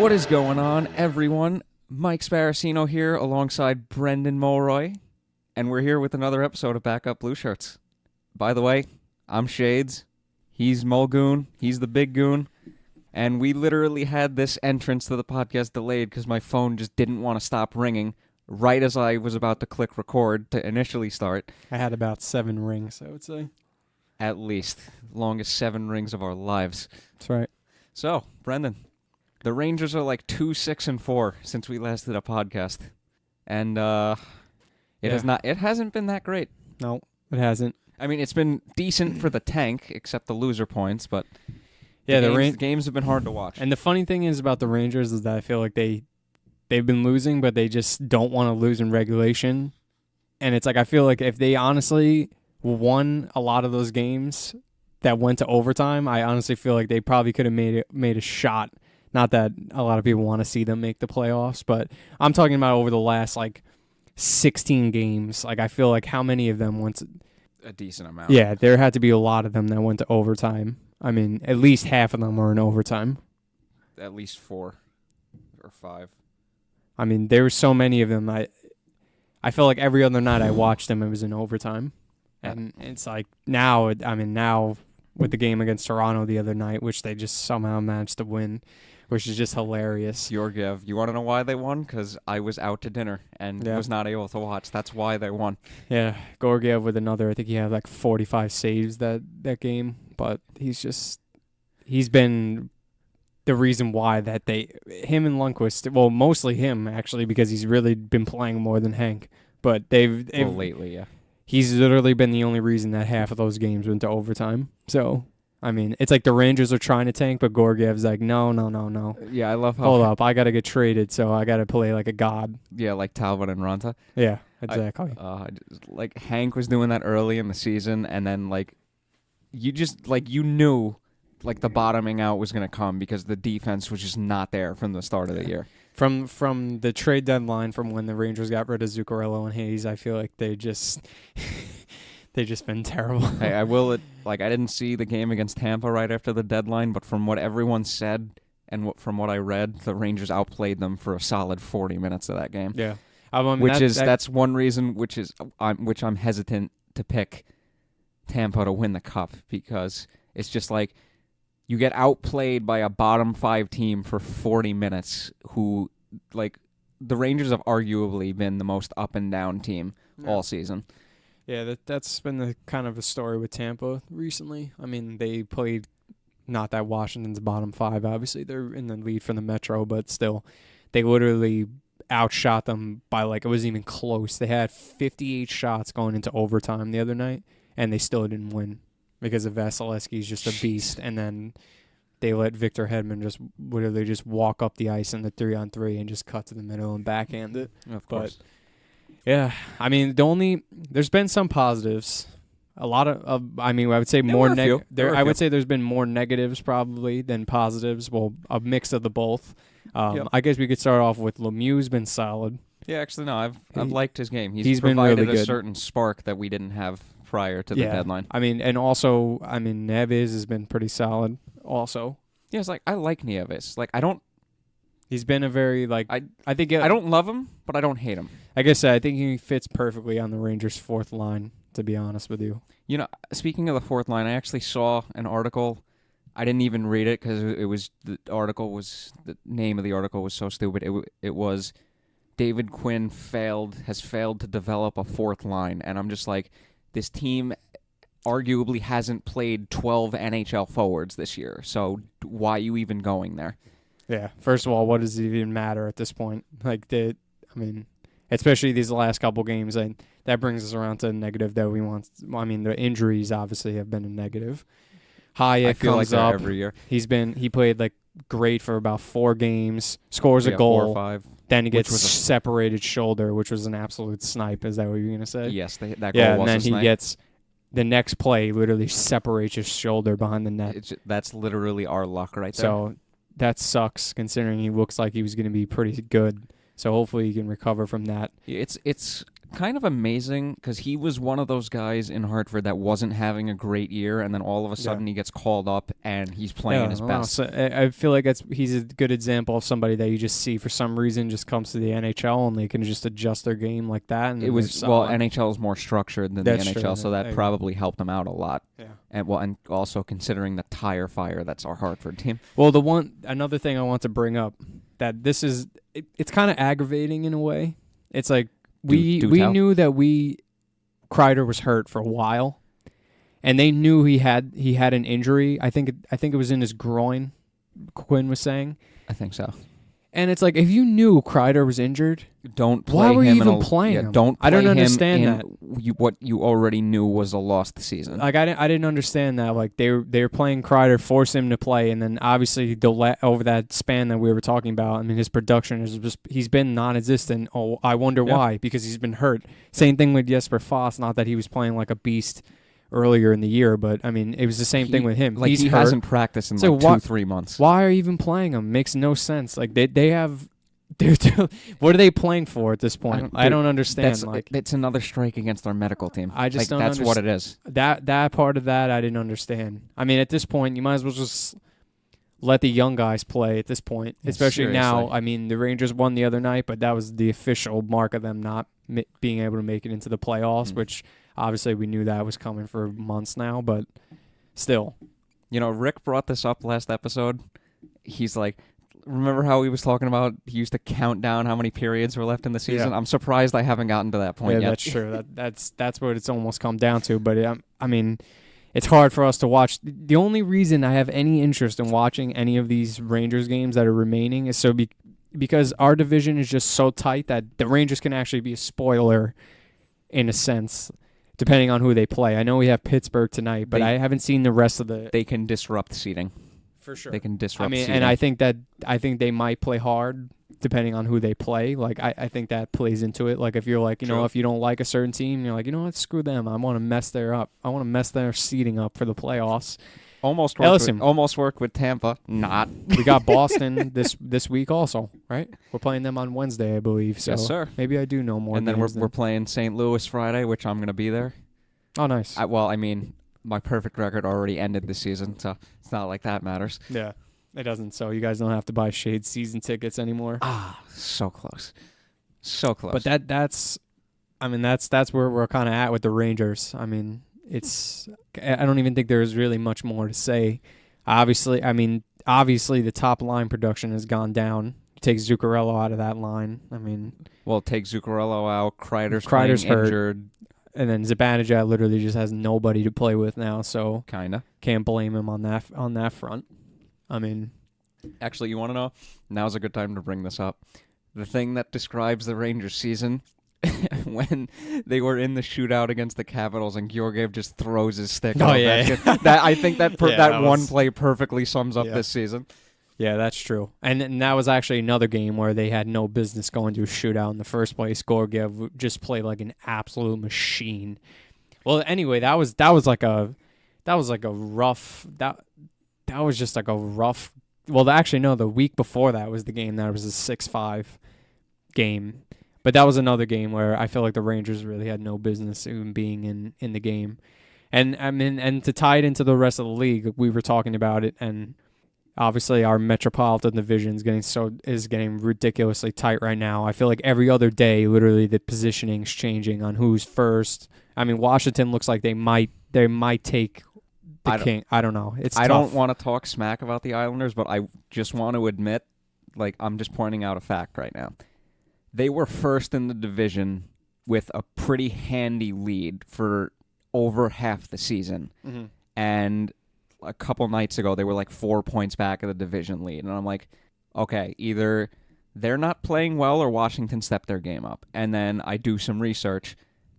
What is going on, everyone? Mike Sparacino here alongside Brendan Mulroy, and we're here with another episode of Backup Blueshirts. By the way, I'm Shades, he's Mulgoon, he's the big goon, and we literally had this entrance to the podcast delayed because my phone just didn't want to stop ringing right as I was about to click record to initially start. I had about 7 rings, I would say. At least. Longest 7 rings of our lives. That's right. So, Brendan, the Rangers are like 2-6-4 since we last did a podcast. And it hasn't been that great. No, it hasn't. I mean, it's been decent for the tank, except the loser points, but the games have been hard to watch. And the funny thing is about the Rangers is that I feel like they've been losing, but they just don't want to lose in regulation. And it's like I feel like if they honestly won a lot of those games that went to overtime, I honestly feel like they probably could have made a shot. Not that a lot of people want to see them make the playoffs, but I'm talking about over the last 16 games. I feel like how many of them went to a decent amount. Yeah, there had to be a lot of them that went to overtime. I mean, at least half of them were in overtime. At least 4 or 5. I mean, there were so many of them. I felt like every other night I watched them, it was in overtime. And it's like now with the game against Toronto the other night, which they just somehow managed to win, which is just hilarious. Georgiev, you want to know why they won? Because I was out to dinner and was not able to watch. That's why they won. Yeah, Georgiev with another, I think he had 45 saves that game, but he's been the reason why that him and Lundqvist, well, mostly him actually, because he's really been playing more than Hank, but lately, yeah. He's literally been the only reason that half of those games went to overtime. So, I mean, it's like the Rangers are trying to tank, but Georgiev's like, no. Yeah, I love how... Hold up, I got to get traded, so I got to play like a god. Yeah, like Talbot and Ranta. Yeah, exactly. Hank was doing that early in the season, and then, you knew, the bottoming out was going to come because the defense was just not there from the start of the year. From the trade deadline, from when the Rangers got rid of Zuccarello and Hayes, I feel like they just been terrible. Hey, I didn't see the game against Tampa right after the deadline, but from what everyone said and from what I read, the Rangers outplayed them for a solid 40 minutes of that game. Yeah, that's one reason which I'm hesitant to pick Tampa to win the cup, because it's just like you get outplayed by a bottom 5 team for 40 minutes who, the Rangers have arguably been the most up and down team all season. Yeah, that's been the kind of a story with Tampa recently. I mean, they played not that Washington's bottom 5. Obviously, they're in the lead for the Metro, but still, they literally outshot them by it wasn't even close. They had 58 shots going into overtime the other night, and they still didn't win because of Vasilevsky's just a beast. And then they let Victor Hedman just literally just walk up the ice in the 3-on-3 and just cut to the middle and backhand it. Of course. But, yeah, I mean, there's been some positives. A lot of I would say more negative. I would say there's been more negatives probably than positives. Well, a mix of the both. I guess we could start off with Lemieux's been solid. Yeah, actually, no, I've liked his game. He's provided been really a good. certain spark that we didn't have prior to the deadline. I mean, and also, Neves has been pretty solid also. Yeah, it's I like Nieves. He's been a very, I think... I don't love him, but I don't hate him. Like I said, I think he fits perfectly on the Rangers' 4th line, to be honest with you. You know, speaking of the 4th line, I actually saw an article. I didn't even read it because the name of the article was so stupid. It was David Quinn has failed to develop a 4th line, and I'm just like, this team arguably hasn't played 12 NHL forwards this year, so why are you even going there? Yeah. First of all, what does it even matter at this point? Especially these last couple games, and that brings us around to a negative that we want. The injuries obviously have been a negative. Hayek comes up every year. He played great for about 4 games, scores a goal, 4 or 5. Then he gets separated shoulder, which was an absolute snipe. Is that what you were going to say? Yes, that goal was a snipe. Yeah, and then he gets the next play, literally separates his shoulder behind the net. That's literally our luck right there. So that sucks, considering he looks like he was going to be pretty good. So hopefully he can recover from that. It's kind of amazing because he was one of those guys in Hartford that wasn't having a great year, and then all of a sudden he gets called up and he's playing his best. So I feel like he's a good example of somebody that you just see for some reason just comes to the NHL and they can just adjust their game like that. And NHL is more structured than That's the NHL, true. so that probably helped him out a lot. Yeah. And also considering the tire fire that's our Hartford team. Well, another thing I want to bring up that this is it's kind of aggravating in a way. It's like we knew that Kreider was hurt for a while, and they knew he had an injury. I think it was in his groin. Quinn was saying. I think so. And it's like if you knew Kreider was injured, don't play why him. were you even playing him? Don't. Play I don't him understand in that. What you already knew was a lost season. Like I didn't understand that. Like they were playing Kreider, force him to play, and then obviously over that span that we were talking about. I mean, his production is he's been non-existent. Oh, I wonder why? Because he's been hurt. Same thing with Jesper Foss. Not that he was playing like a beast earlier in the year, but I mean, it was the same thing with him. Like he hasn't practiced in 2-3 months. Why are you even playing him? Makes no sense. Like they have. What are they playing for at this point? I don't understand. It's another strike against our medical team. I just don't that's what it is. That part of that I didn't understand. I mean, at this point, you might as well just let the young guys play at this point, especially now. I mean, the Rangers won the other night, but that was the official mark of them not being able to make it into the playoffs, which obviously we knew that was coming for months now, but still. You know, Rick brought this up last episode. He's like, remember how he was talking about he used to count down how many periods were left in the season? Yeah. I'm surprised I haven't gotten to that point yet. Yeah, that's true. That's what it's almost come down to. But, I mean, it's hard for us to watch. The only reason I have any interest in watching any of these Rangers games that are remaining is because our division is just so tight that the Rangers can actually be a spoiler in a sense, depending on who they play. I know we have Pittsburgh tonight, but I haven't seen the rest of the... They can disrupt seeding. For sure. They can disrupt seeding. And I think they might play hard depending on who they play. Like, I think that plays into it. Like, if you're like, if you don't like a certain team, you're like, you know what, screw them. I want to mess their seeding up for the playoffs. Almost worked with Tampa. Not. We got Boston this week also, right? We're playing them on Wednesday, I believe. So yes, sir. Maybe I do know more. And then we're playing St. Louis Friday, which I'm going to be there. Oh, nice. My perfect record already ended this season, so it's not like that matters. Yeah, it doesn't. So you guys don't have to buy Shade season tickets anymore. So close. So close. But that's where we're kind of at with the Rangers. I mean, I don't even think there's really much more to say. Obviously, the top line production has gone down. Take Zuccarello out of that line. I mean, take Zuccarello out. Kreider's hurt. Injured. And then Zibanejad literally just has nobody to play with now, so kinda can't blame him on that front. I mean, actually, you want to know? Now's a good time to bring this up. The thing that describes the Rangers season when they were in the shootout against the Capitals and Georgiev just throws his stick. I think that one play perfectly sums up this season. Yeah, that's true. And that was actually another game where they had no business going to a shootout in the first place. Georgiev just played like an absolute machine. Well, anyway, that was like a rough. Well, actually, no. The week before that was the game that was a 6-5 game. But that was another game where I feel like the Rangers really had no business even being in the game. And I mean, and to tie it into the rest of the league, we were talking about it, and obviously our Metropolitan Division is getting ridiculously tight right now. I feel like every other day, literally, the positioning's changing on who's first. I mean, Washington looks like they might take the King. I don't know. It's tough. Don't want to talk smack about the Islanders, but I just want to admit, like, I'm just pointing out a fact right now. They were first in the division with a pretty handy lead for over half the season. Mm-hmm. And a couple nights ago, they were like 4 points back of the division lead. And I'm like, okay, either they're not playing well or Washington stepped their game up. And then I do some research.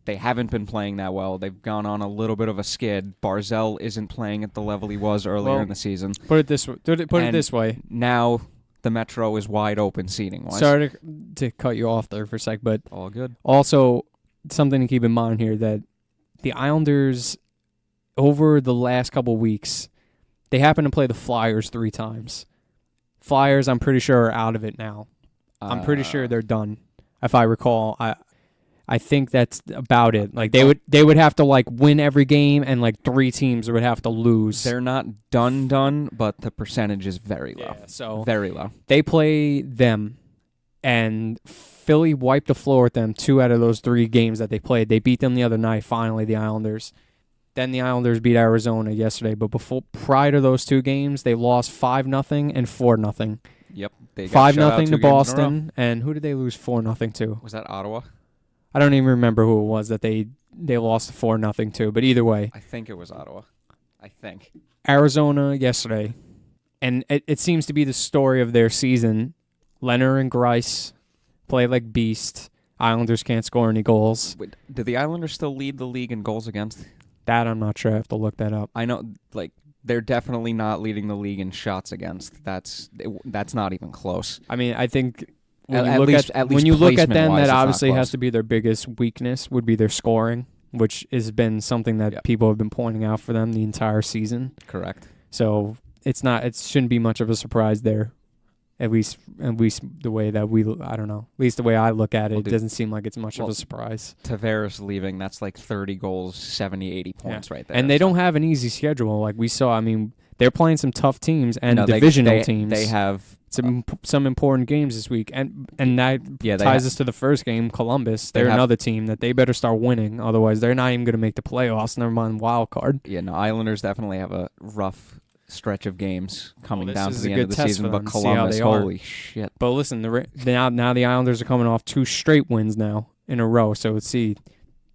They haven't been playing that well. They've gone on a little bit of a skid. Barzell isn't playing at the level he was earlier in the season. Put it this way. Now the Metro is wide open seating-wise. Sorry to cut you off there for a sec, but all good. Also, something to keep in mind here that the Islanders, over the last couple weeks, they happen to play the Flyers 3 times. Flyers, I'm pretty sure, are out of it now. I'm pretty sure they're done. If I recall, I think that's about it. Like they would have to like win every game, and like 3 teams would have to lose. They're not done, but the percentage is very low. Yeah, so very low. They play them, and Philly wiped the floor with them 2 out of those 3 games that they played. They beat them the other night, finally, the Islanders. Then the Islanders beat Arizona yesterday, but prior to those 2 games, they lost 5-0 and 4-0. Yep. They got 5-0 to Boston, and who did they lose 4-0 to? Was that Ottawa? I don't even remember who it was that they lost 4-0 to, but either way. I think it was Ottawa. I think. Arizona yesterday, and it seems to be the story of their season. Leonard and Grice play like beast. Islanders can't score any goals. Wait, do the Islanders still lead the league in goals against? That I'm not sure. I have to look that up. I know, like, they're definitely not leading the league in shots against. That's not even close. I mean, I think When when you look at them, that it's obviously not has close. to be their biggest weakness, would be their scoring, which has been something that Yep. people have been pointing out for them the entire season. Correct. So it shouldn't be much of a surprise there. At least the way that I don't know. At least the way I look at it, it doesn't seem like it's much of a surprise. Tavares leaving, that's like 30 goals, 70, 80 points right there. And they don't have an easy schedule. Like we saw, I mean, they're playing some tough teams and No, divisional teams. They have some important games this week. And that ties us to the first game, Columbus. They're another team that they better start winning. Otherwise, they're not even going to make the playoffs, never mind wild card. Yeah, no, Islanders definitely have a rough stretch of games coming down to is the a end of good the test season, for but them to see how Columbus, they are. holy shit. But listen, now the Islanders are coming off 2 straight wins now in a row. So let's see,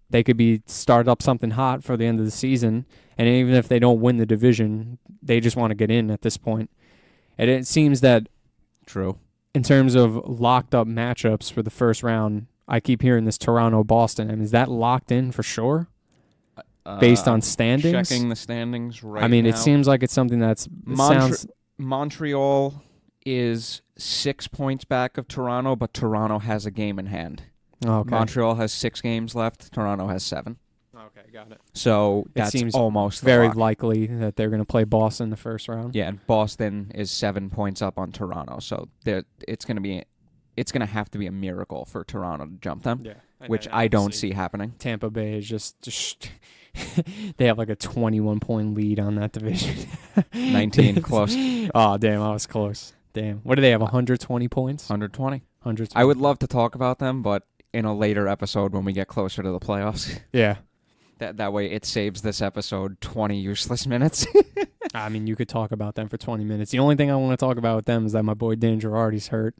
they could be started up something hot for the end of the season. And even if they don't win the division, they just want to get in at this point. And it seems that True. in terms of locked up matchups for the first round, I keep hearing this Toronto-Boston. I mean, is that locked in for sure? Based on standings? Checking the standings right now. I mean, it seems like it's something Montreal is 6 points back of Toronto, but Toronto has a game in hand. Okay. Montreal has 6 games left. Toronto has 7. Okay, got it. So It that's seems almost very the lock. likely that they're going to play Boston in the first round. Yeah, and Boston is 7 points up on Toronto. So it's going to have to be a miracle for Toronto to jump them, which I don't see happening. Tampa Bay is just they have like a 21-point lead on that division. 19, close. Oh, damn, I was close. Damn. What do they have, 120 points? 120. 120. I would love to talk about them, but in a later episode when we get closer to the playoffs. Yeah. That way it saves this episode 20 useless minutes. I mean, you could talk about them for 20 minutes. The only thing I want to talk about with them is that my boy Dan Girardi's hurt.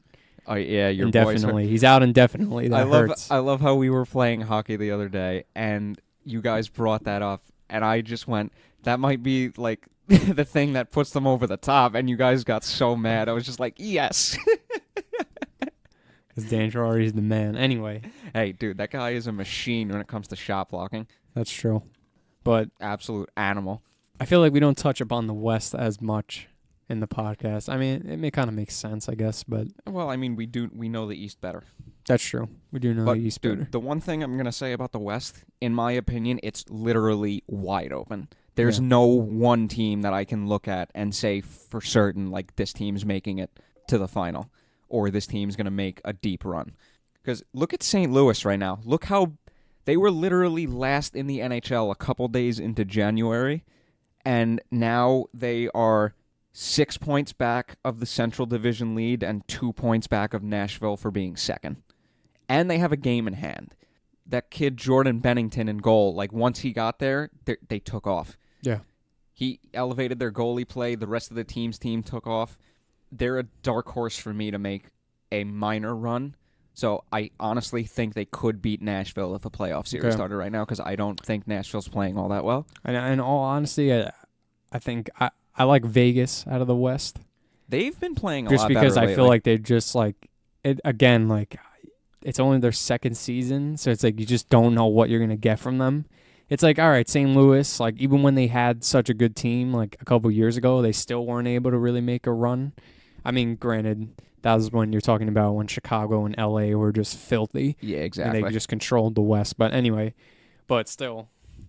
Oh yeah, your indefinitely. He's out indefinitely. That hurts. I love how we were playing hockey the other day, and you guys brought that up, and I just went, that might be like the thing that puts them over the top, and you guys got so mad. I was just like, yes. Because Dan Girardi's the man. Anyway. Hey, dude, that guy is a machine when it comes to shot blocking. That's true. But absolute animal. I feel like we don't touch upon the West as much in the podcast. I mean, it may kind of make sense, I guess, but well, I mean, we know the East better. That's true. We do know the East better. The one thing I'm going to say about the West, in my opinion, it's literally wide open. There's no one team that I can look at and say for certain, like, this team's making it to the final, or this team's going to make a deep run. Because look at St. Louis right now. Look how they were literally last in the NHL a couple days into January, and now they are 6 points back of the Central Division lead and 2 points back of Nashville for being second. And they have a game in hand. That kid Jordan Bennington in goal, like once he got there, they took off. Yeah. He elevated their goalie play. The rest of the team took off. They're a dark horse for me to make a minor run. So I honestly think they could beat Nashville if a playoff series started right now, because I don't think Nashville's playing all that well. And in all honesty, I think I like Vegas out of the West. They've been playing a just lot because better I feel like they're just like it again. Like it's only their second season, so it's like you just don't know what you're gonna get from them. It's like, all right, St. Louis, like even when they had such a good team like a couple years ago, they still weren't able to really make a run. I mean, granted, that was when you're talking about when Chicago and LA were just filthy. Yeah, exactly. And they just controlled the West. But anyway, but still,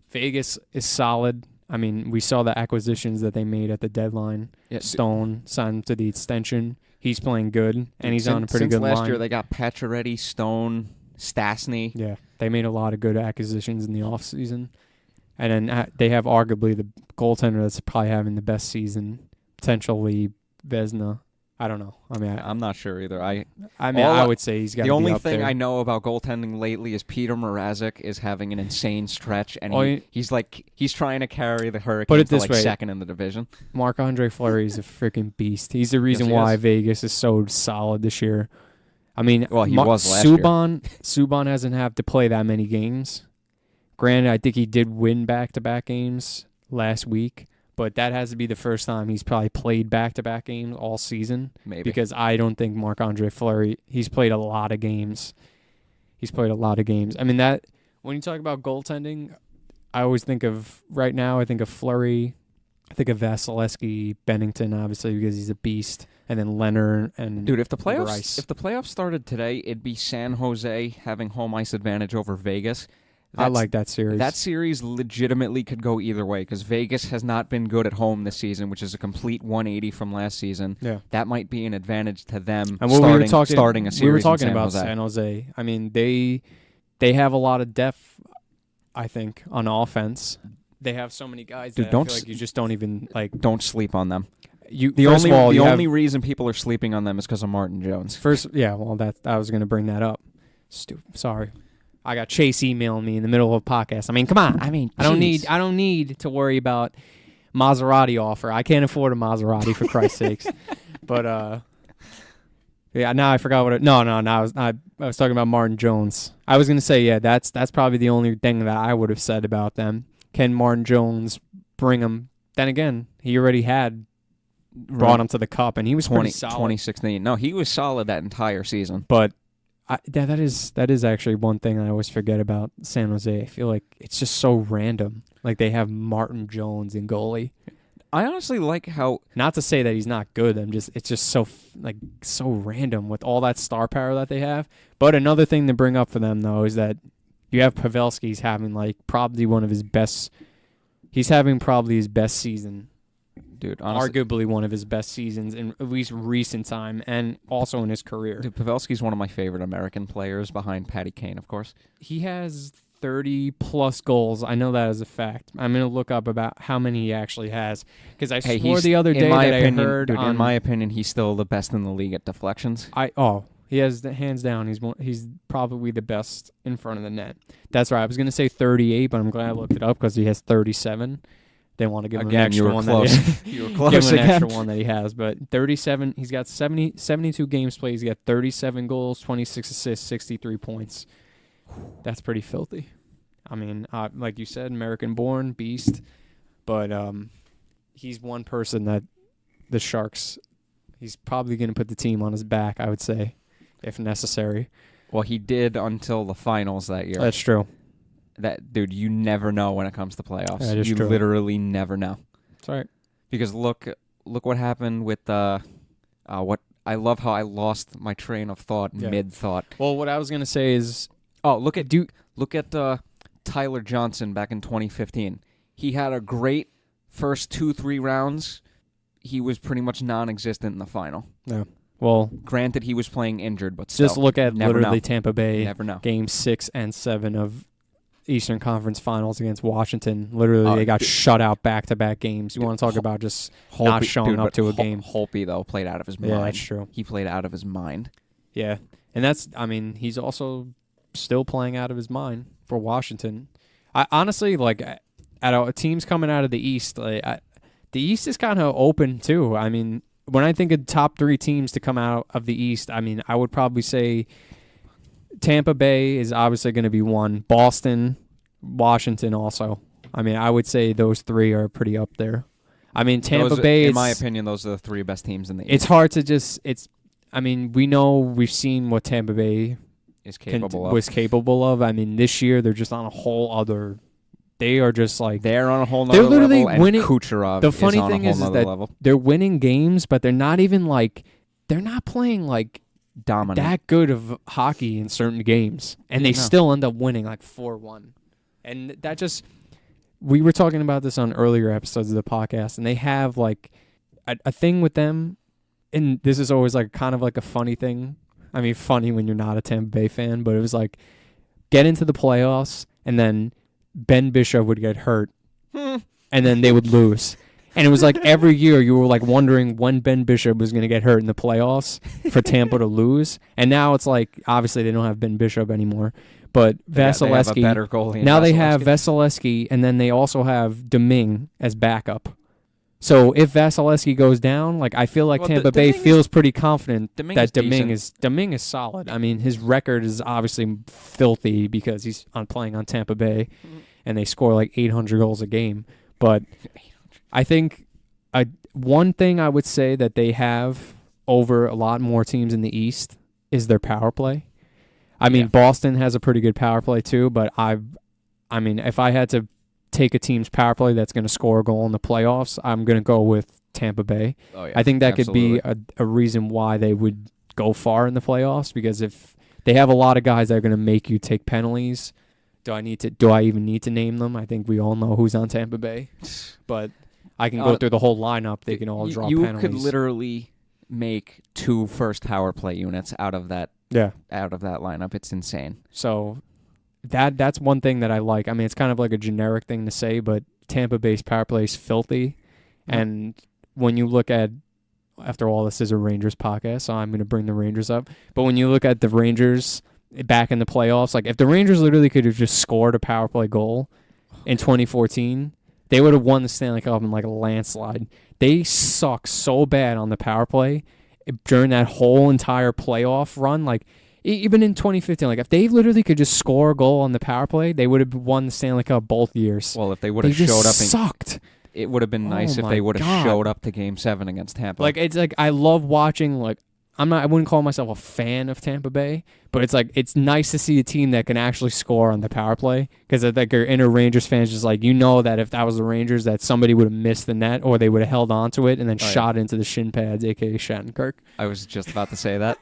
Vegas is solid. I mean, we saw the acquisitions that they made at the deadline. Yeah, Stone signed to the extension. He's playing good, and he's on a pretty good line. Since last year, they got Pacioretty, Stone, Stastny. Yeah, they made a lot of good acquisitions in the offseason. And then they have arguably the goaltender that's probably having the best season, potentially Vezina. I don't know. I mean, I'm not sure either. I would say he's got to be up there. The only thing I know about goaltending lately is Peter Mrazek is having an insane stretch, and he's trying to carry the Hurricanes to like second in the division. Marc-Andre Fleury is a freaking beast. He's the reason why Vegas is so solid this year. I mean, well, he was last year. Subban hasn't had to play that many games. Granted, I think he did win back-to-back games last week, but that has to be the first time he's probably played back-to-back games all season. Maybe. Because I don't think Marc-Andre Fleury, he's played a lot of games. I mean, that when you talk about goaltending, I always think of, right now, I think of Fleury, I think of Vasilevsky, Bennington, obviously, because he's a beast, and then Leonard and Dude, if the playoffs Rice. If the playoffs started today, it'd be San Jose having home ice advantage over Vegas. I like that series. That series legitimately could go either way because Vegas has not been good at home this season, which is a complete 180 from last season. Yeah. That might be an advantage to them and starting a series. We were talking in about San Jose. I mean, they have a lot of depth, I think, on offense. They have so many guys that I feel like you just don't even like. Don't sleep on them. The only reason people are sleeping on them is because of Martin Jones. I was going to bring that up. Sorry. I got Chase emailing me in the middle of a podcast. I mean, come on. I don't need to worry about Maserati offer. I can't afford a Maserati for Christ's sakes. But now I forgot what I was talking about Martin Jones. I was going to say, that's probably the only thing that I would have said about them. Can Martin Jones bring him? Then again, he already had brought him to the Cup, and he was pretty solid. 2016. No, he was solid that entire season. But that is actually one thing I always forget about San Jose. I feel like it's just so random. Like they have Martin Jones in goalie. I honestly like how, not to say that he's not good. It's just so random with all that star power that they have. But another thing to bring up for them though is that you have Pavelski's having probably one of his best. He's having probably his best season. Dude, honestly, arguably one of his best seasons in at least recent time and also in his career. Dude, Pavelski's one of my favorite American players behind Patty Kane, of course. He has 30-plus goals. I know that as a fact. I'm going to look up about how many he actually has because I swore the other day that I heard... Dude, in my opinion, he's still the best in the league at deflections. He has hands down. He's probably the best in front of the net. That's right. I was going to say 38, but I'm glad I looked it up because he has 37. They want to give him an extra one. You were close. Give him an extra one that he has, but 37. He's got 72 games played. He's got 37 goals, 26 assists, 63 points. That's pretty filthy. I mean, like you said, American-born beast, but he's one person that the Sharks. He's probably going to put the team on his back, I would say, if necessary. Well, he did until the finals that year. That's true. That dude, you never know when it comes to playoffs. That is you true. Literally never know. That's right. Because look what happened with what I love how I lost my train of thought mid thought. Well, what I was gonna say is, look at Tyler Johnson back in 2015. He had a great first 2-3 rounds. He was pretty much non-existent in the final. Yeah. Well, granted, he was playing injured, but still, just look at literally Tampa Bay. Never know. Game 6 and 7 of Eastern Conference Finals against Washington. Literally, they got shut out back-to-back games. You want to talk about just not showing up to a game. Holtby, though, played out of his mind. Yeah, that's true. He played out of his mind. Yeah, and he's also still playing out of his mind for Washington. I honestly, teams coming out of the East, the East is kind of open, too. I mean, when I think of top 3 teams to come out of the East, I mean, I would probably say Tampa Bay is obviously going to be one. Boston, Washington also. I mean, I would say those 3 are pretty up there. I mean, Tampa Bay, in my opinion, those are the 3 best teams in the East. It's hard to we've seen what Tampa Bay was capable of. I mean, this year they're just on a whole other. They are just they're on a whole nother level. And winning. Kucherov the funny is on thing a whole is that level. They're winning games, but they're not even they're not playing dominant that good of hockey in certain games, and they still end up winning 4-1. And that just, we were talking about this on earlier episodes of the podcast, and they have a thing with them, and this is always kind of a funny thing I mean, funny when you're not a Tampa Bay fan, but it was like get into the playoffs and then Ben Bishop would get hurt and then they would lose. And it was like every year you were like wondering when Ben Bishop was going to get hurt in the playoffs for Tampa to lose. And now it's like, obviously they don't have Ben Bishop anymore, but Vasilevsky. They have a better goalie. Now they have Vasilevsky, and then they also have Domingue as backup. So if Vasilevsky goes down, like I feel like Tampa Bay feels pretty confident that Domingue is solid. I mean, his record is obviously filthy because he's playing on Tampa Bay, and they score like 800 goals a game. But I think one thing I would say that they have over a lot more teams in the East is their power play. I mean, Boston has a pretty good power play too, but I mean, if I had to take a team's power play that's going to score a goal in the playoffs, I'm going to go with Tampa Bay. Oh, yeah, I think that could be a reason why they would go far in the playoffs, because if they have a lot of guys that are going to make you take penalties, do I even need to name them? I think we all know who's on Tampa Bay, but I can go through the whole lineup. They can all draw penalties. You could literally make 2 first power play units out of that. Yeah, out of that lineup. It's insane. So that's one thing that I like. I mean, it's kind of like a generic thing to say, but Tampa Bay's power play is filthy. Mm-hmm. And when you look at, after all, this is a Rangers podcast, so I'm going to bring the Rangers up. But when you look at the Rangers back in the playoffs, like if the Rangers literally could have just scored a power play goal in 2014, they would have won the Stanley Cup in like a landslide. They suck so bad on the power play during that whole entire playoff run. Like, even in 2015, like if they literally could just score a goal on the power play, they would have won the Stanley Cup both years. Well, if they would have showed up, sucked. It would have been nice if they would have showed up to Game 7 against Tampa. Like it's like I love watching. Like I wouldn't call myself a fan of Tampa Bay, but it's like it's nice to see a team that can actually score on the power play, because like your inner Rangers fans just like, you know that if that was the Rangers, that somebody would have missed the net or they would have held on to it and then shot into the shin pads, aka Shattenkirk. I was just about to say that.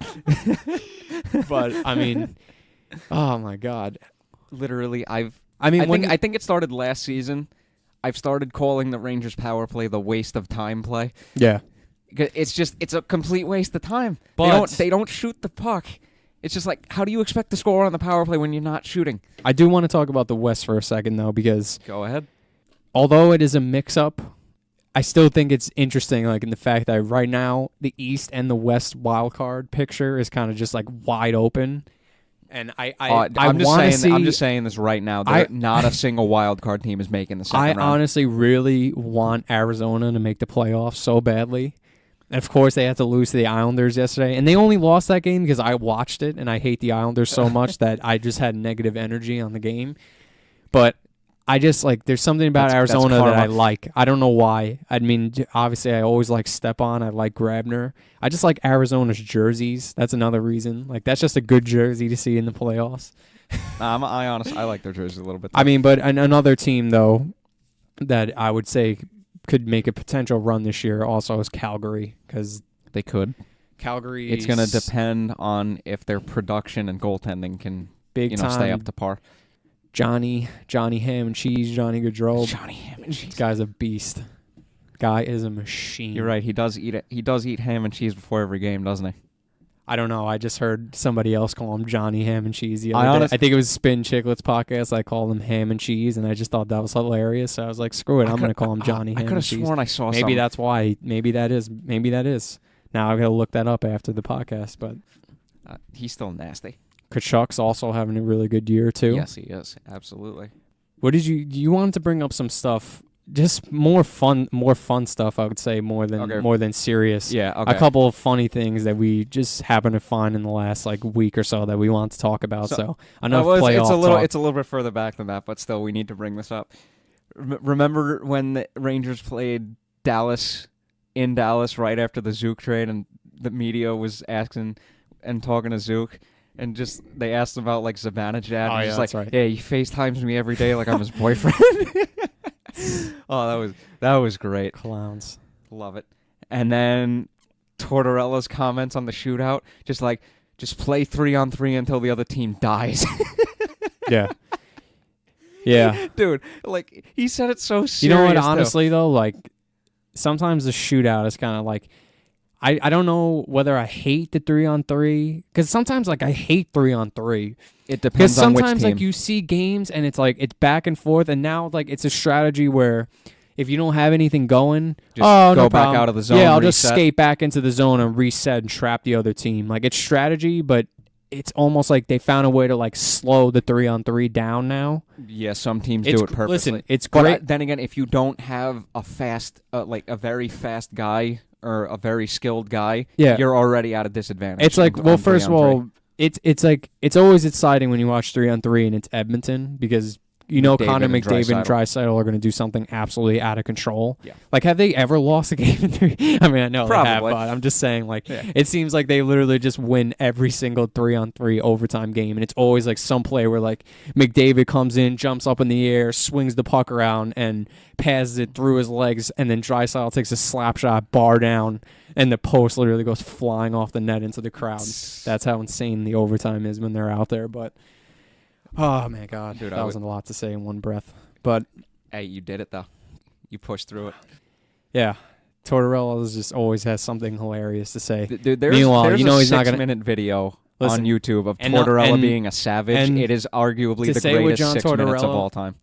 But I mean, oh my God! Literally, I think it started last season. I've started calling the Rangers power play the waste of time play. Yeah, it's a complete waste of time. But they don't shoot the puck. It's just like, how do you expect to score on the power play when you're not shooting? I do want to talk about the West for a second though, because go ahead. Although it is a mix-up, I still think it's interesting, like in the fact that right now the East and the West wild card picture is kind of just like wide open, and I'm just saying this right now. Not a single wild card team is making the second round. I honestly really want Arizona to make the playoffs so badly. And of course, they had to lose to the Islanders yesterday, and they only lost that game because I watched it, and I hate the Islanders so much that I just had negative energy on the game. But I just like, there's something about Arizona that I like. I don't know why. I mean, obviously, I always like Stepan. I like Grabner. I just like Arizona's jerseys. That's another reason. Like, that's just a good jersey to see in the playoffs. I like their jerseys a little bit. I mean, but another team, though, that I would say could make a potential run this year also is Calgary, because they could. Calgary. It's going to depend on if their production and goaltending can stay up to par. Johnny Ham and Cheese, Johnny Gaudreau. Johnny Ham and Cheese. This guy's a beast. Guy is a machine. You're right. He does eat ham and cheese before every game, doesn't he? I don't know. I just heard somebody else call him Johnny Ham and Cheese the other day. I think it was Spin Chicklets podcast. I called him Ham and Cheese, and I just thought that was hilarious. So I was like, screw it. I'm going to call him Johnny Ham and Cheese. I could have sworn I saw something. Maybe that's why. Maybe that is. Now I've got to look that up after the podcast. But he's still nasty. Kachuk's also having a really good year, too. Yes, he is. Absolutely. What did you wanted to bring up some stuff, just more fun stuff, I would say, more than serious. Yeah, okay. A couple of funny things that we just happened to find in the last like week or so that we want to talk about. So enough playoff talk. It's a little bit further back than that, but still we need to bring this up. Remember when the Rangers played Dallas in Dallas right after the Zook trade, and the media was asking and talking to Zook? And just they asked him about like Zibanejad. Oh, yeah, that's like, right. Yeah, he FaceTimes me every day like I'm his boyfriend. Oh, that was great. Clowns. Love it. And then Tortorella's comments on the shootout, just play 3-on-3 until the other team dies. Yeah. Yeah. Dude, like he said it so serious. You know what, honestly though, like sometimes the shootout is kind of like, I don't know whether I hate the 3-on-3 because sometimes like I hate 3-on-3. It Because depends on which sometimes team. like you see games and it's like it's back and forth, and now like it's a strategy where if you don't have anything going, Just no go back problem. out of the zone, Yeah, I'll just reset. skate back into the zone and reset and trap the other team. Like it's strategy, but it's almost like they found a way to like slow the 3-on-3 down now. Yeah, some teams It's do it purposely. Listen, it's But great. then again, if you don't have a fast, like a very fast guy or a very skilled guy, Yeah. you're already at a disadvantage. It's like, on well, first of 3-on-3. all, it's like it's always exciting when you watch 3-on-3 and it's Edmonton because you know McDavid Connor and McDavid and Draisaitl. Draisaitl are going to do something absolutely out of control. Yeah. Like, have they ever lost a game in 3? I mean, I know they have, Probably. but I'm just saying, like, Yeah. it seems like they literally just win every single 3-on-3 overtime game, and it's always like some play where like McDavid comes in, jumps up in the air, swings the puck around, and passes it through his legs, and then Draisaitl takes a slap shot, bar down, and the post literally goes flying off the net into the crowd. That's how insane the overtime is when they're out there. But oh my God, Dude, that wasn't a lot to say in one breath. But Hey, you did it though. You pushed through it. yeah, Tortorella just always has something hilarious to say. Dude, there's Meanwhile, you know a he's not gonna- 6-minute video Listen, on YouTube of and Tortorella and- being a savage. and It is arguably to the say with greatest John 6 minutes of Tortorella- all time.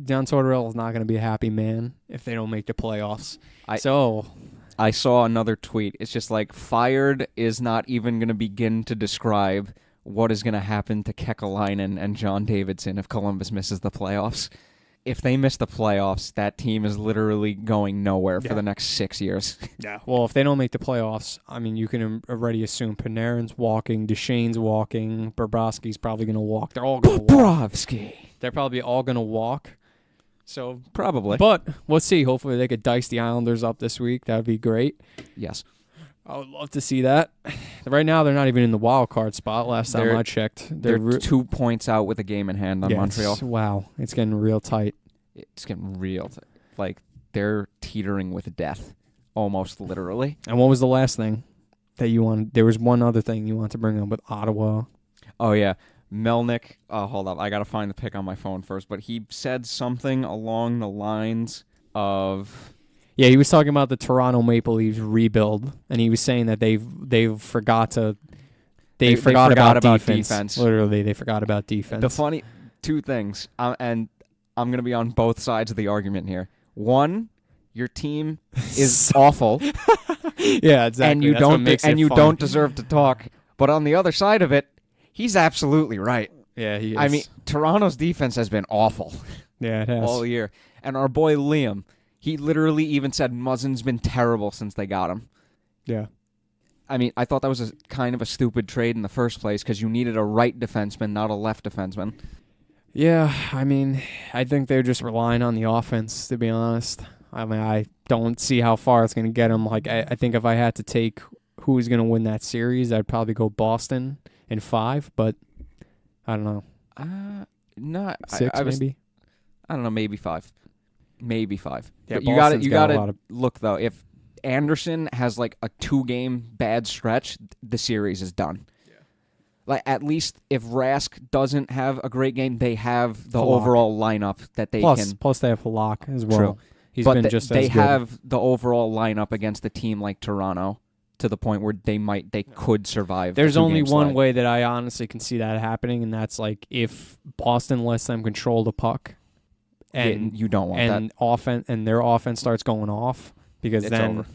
John Tortorella is not going to be a happy man if they don't make the playoffs. I saw another tweet. It's just like, fired is not even going to begin to describe what is going to happen to Kekalainen and John Davidson if Columbus misses the playoffs. If they miss the playoffs, that team is literally going nowhere for Yeah. the next 6 years. Yeah. Well, if they don't make the playoffs, I mean, you can already assume Panarin's walking, Duchesne's walking, Bobrovsky's probably going to walk. They're all going to walk. Bobrovsky. They're probably all going to walk. So, Probably. but let's see. Hopefully, they could dice the Islanders up this week. That would be great. Yes. I would love to see that. Right now, they're not even in the wild card spot. Last time They're- I checked, They're 2 points out with a game in hand on yeah, Montreal. Wow, it's getting real tight. It's getting real. Like, they're teetering with death, almost literally. And what was the last thing that you wanted? There was one other thing you wanted to bring up with Ottawa. Oh, yeah. Melnick, hold up. I got to find the pic on my phone first. But he said something along the lines of... Yeah, he was talking about the Toronto Maple Leafs rebuild, and he was saying that they forgot about defense. Literally, they forgot about defense. The funny... Two things. And I'm going to be on both sides of the argument here. One, your team is awful. Yeah, exactly. And you That's what don't makes it fun. don't deserve to talk. But on the other side of it, he's absolutely right. Yeah, he is. I mean, Toronto's defense has been awful yeah, it has. all year. And our boy Liam, he literally even said Muzzin's been terrible since they got him. Yeah. I mean, I thought that was a kind of a stupid trade in the first place because you needed a right defenseman, not a left defenseman. Yeah, I mean, I think they're just relying on the offense, to be honest. I mean, I don't see how far it's going to get them. Like, I think if I had to take who's going to win that series, I'd probably go Boston in 5, but I don't know. Not 6 maybe? I don't know, maybe 5. Maybe 5. Yeah, But you Boston's got a got lot to of- look, though. If Anderson has, like, a 2-game bad stretch, the series is done. Like, at least if Rask doesn't have a great game, they have the Halak. overall lineup that they can. Plus they have Halak as well. True. He's But been th- just they as good. have the overall lineup against a team like Toronto to the point where they could survive. There's a only 2-game one slide. way that I honestly can see that happening, and that's like if Boston lets them control the puck, and Yeah, you don't want that. and their offense starts going off, because It's then over.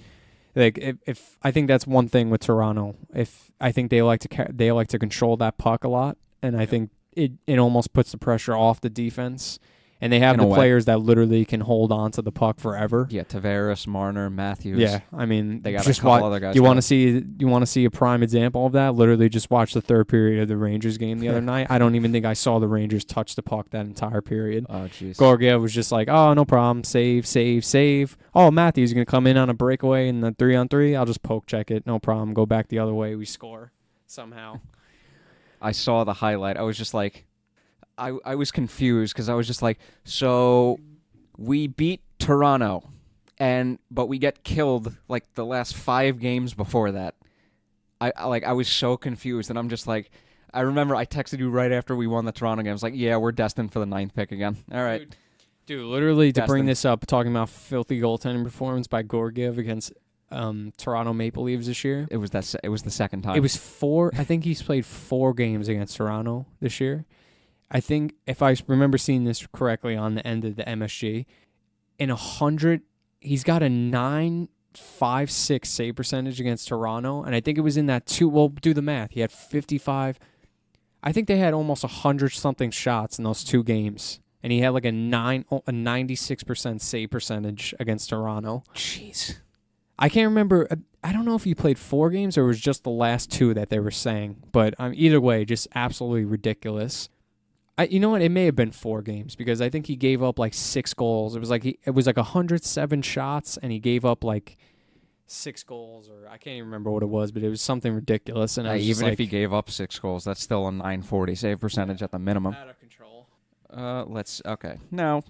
like if I think that's one thing with Toronto. If I think they like to control that puck a lot, and I think it almost puts the pressure off the defense. And they have In the a way. players that literally can hold on to the puck forever. Yeah, Tavares, Marner, Matthews. Yeah, I mean, They got just a couple watch, other guys. you want going. to see a prime example of that? Literally, just watch the third period of the Rangers game the other night. I don't even think I saw the Rangers touch the puck that entire period. Oh, jeez. Gorgiev was just like, "Oh, no problem, save, save, save." Oh, Matthews is gonna come in on a breakaway in the 3-on-3. I'll just poke check it, no problem. Go back the other way, we score somehow. I saw the highlight. I was just like, I was confused because I was just like, so we beat Toronto, but we get killed like the last 5 games before that. I was so confused, and I'm just like, I remember I texted you right after we won the Toronto game. I was like, yeah, we're destined for the 9th pick again. All right. Dude, literally to bring Destined. this up, talking about filthy goaltending performance by Gorgiev against Toronto Maple Leafs this year. It was the second time. It was 4. I think he's played 4 games against Toronto this year. I think if I remember seeing this correctly on the end of the MSG, in 100, he's got a 9.56 save percentage against Toronto, and I think it was in that 2. Well, do the math. He had 55. I think they had almost 100 something shots in those 2 games, and he had like a 96% save percentage against Toronto. Jeez. I can't remember. I don't know if he played 4 games or it was just the last 2 that they were saying. But either way, just absolutely ridiculous. You know what? It may have been 4 games because I think he gave up like 6 goals. It was like 107 shots and he gave up like 6 goals, or I can't even remember what it was, but it was something ridiculous. And Even if he gave up 6 goals, that's still a 940 save percentage at the minimum. Out of control. Okay. Now,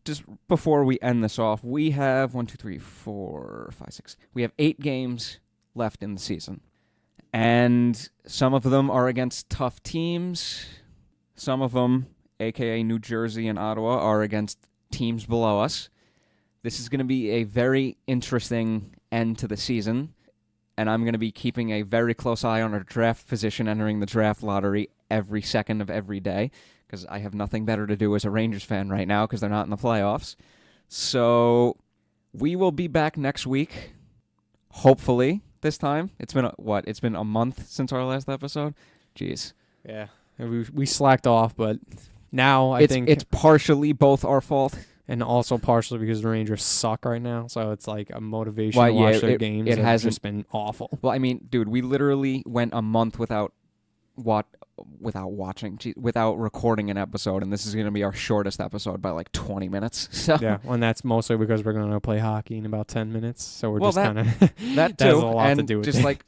just before we end this off, we have 1, 2, 3, 4, 5, 6. We have 8 games left in the season. And some of them are against tough teams. Some of them, a.k.a. New Jersey and Ottawa, are against teams below us. This is going to be a very interesting end to the season. And I'm going to be keeping a very close eye on our draft position entering the draft lottery every second of every day, because I have nothing better to do as a Rangers fan right now because they're not in the playoffs. So we will be back next week, hopefully this time. It's been, It's been a month since our last episode? Jeez. Yeah, we slacked off, but now I think it's partially both our fault. And also partially because the Rangers suck right now, so it's like a motivation to watch their games. It has just been awful. Well, I mean, dude, we literally went a month without recording an episode, and this is going to be our shortest episode by like 20 minutes. So yeah, and that's mostly because we're going to play hockey in about 10 minutes, so we're just kind of that too. has a lot and to do with just it. Like,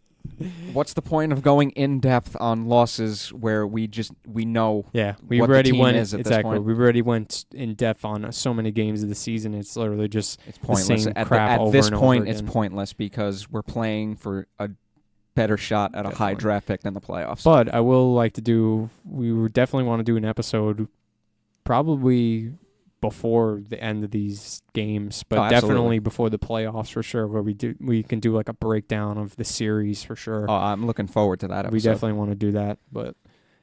what's the point of going in depth on losses where we know? Yeah, we what already the team went is at this point. We already went in depth on so many games of the season. It's literally just It's pointless. the same crap at over this and point, over it's again. pointless because we're playing for a better shot at a high Definitely. draft pick than the playoffs. But I will like to do. We would definitely want to do an episode, probably before the end of these games, but absolutely. definitely before the playoffs for sure. Where we can do like a breakdown of the series for sure. I'm looking forward to that episode. We definitely want to do that. But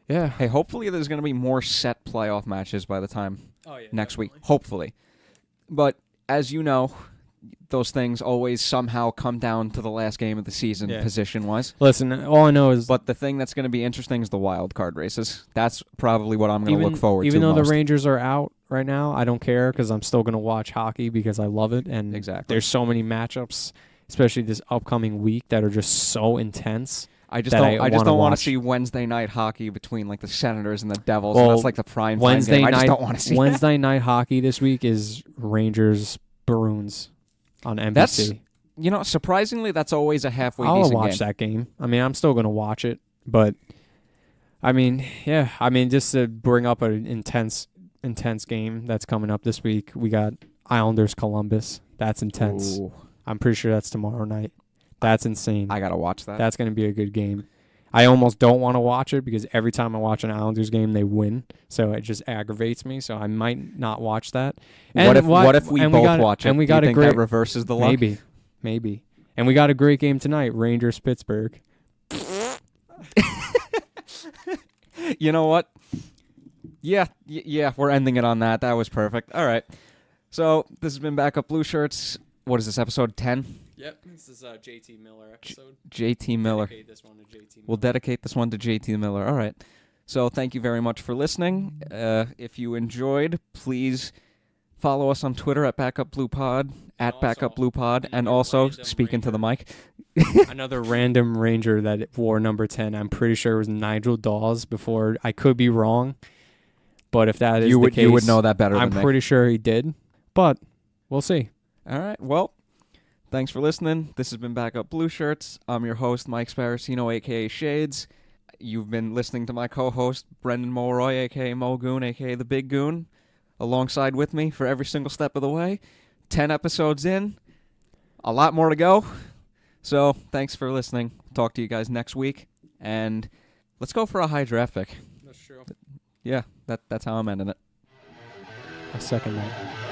yeah, Hey, hopefully there's going to be more set playoff matches by the time next week. Hopefully. But as you know, those things always somehow come down to the last game of the season, position-wise. Listen, all I know is, But the thing that's going to be interesting is the wild card races. That's probably what I'm going to look forward to even though most. the Rangers are out right now, I don't care because I'm still going to watch hockey because I love it. And Exactly. there's so many matchups, especially this upcoming week, that are just so intense. I just that don't want to watch. see Wednesday night hockey between like the Senators and the Devils. Well, And that's like the prime time Wednesday game. I just night, don't want to see Wednesday night hockey this week is Rangers Bruins on NBC. That's surprisingly, that's always a halfway I'll decent watch game. that game. I mean, I'm still going to watch it, but I mean, yeah. I mean, just to bring up an intense game that's coming up this week, we got Islanders Columbus. That's intense. Ooh, I'm pretty sure that's tomorrow night. That's insane. I got to watch that. That's going to be a good game. I almost don't want to watch it because every time I watch an Islanders game, they win. So it just aggravates me. So I might not watch that. What if we both watch it? And we Do got you a think great, that reverses the luck? Maybe. And we got a great game tonight, Rangers Pittsburgh. You know what? Yeah, we're ending it on that. That was perfect. All right. So this has been Backup Blue Shirts. What is this, episode 10? Yep, this is a JT Miller episode. JT Miller. Dedicate this one to JT Miller. We'll dedicate this one to JT Miller. All right. So thank you very much for listening. If you enjoyed, please follow us on Twitter at Backup Blue Pod, at Backup Blue Pod, and also speaking to the mic. Another random Ranger that wore number 10. I'm pretty sure it was Nigel Dawes before. I could be wrong, but if that is the case, you would know that better I'm than me. pretty sure he did, but we'll see. All right. Well, thanks for listening. This has been Backup Blue Shirts. I'm your host, Mike Sparacino, a.k.a. Shades. You've been listening to my co-host, Brendan Mulroy, a.k.a. Mo Goon, a.k.a. The Big Goon, alongside with me for every single step of the way. 10 episodes in. A lot more to go. So, thanks for listening. Talk to you guys next week. And let's go for a high draft pick. That's true. Yeah, that's how I'm ending it. I second that.